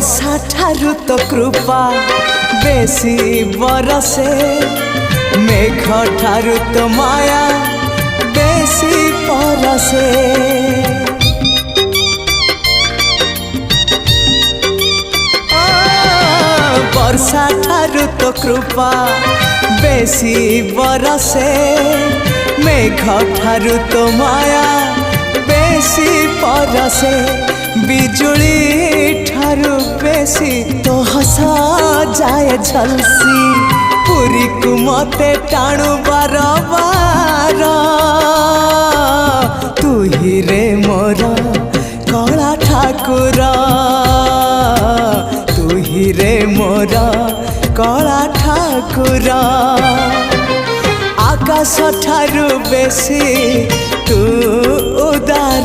वर्षा ठारू तो कृपा बेसी बरसे, मेघ ठारू तो माया बेसी परसे। वर्षा ठारू तो कृपा बेसी बरसे, मेघ ठारू तो माया बेसी परसे। बिजुली ठारू बेसी तो हसा जाए झलसी, पुरी को मते टाणु बार बार। तू ही रे मोर कला ठाकुर, तू ही रे मोर कला ठाकुर। आकाश ठारू बेसी तू उदार।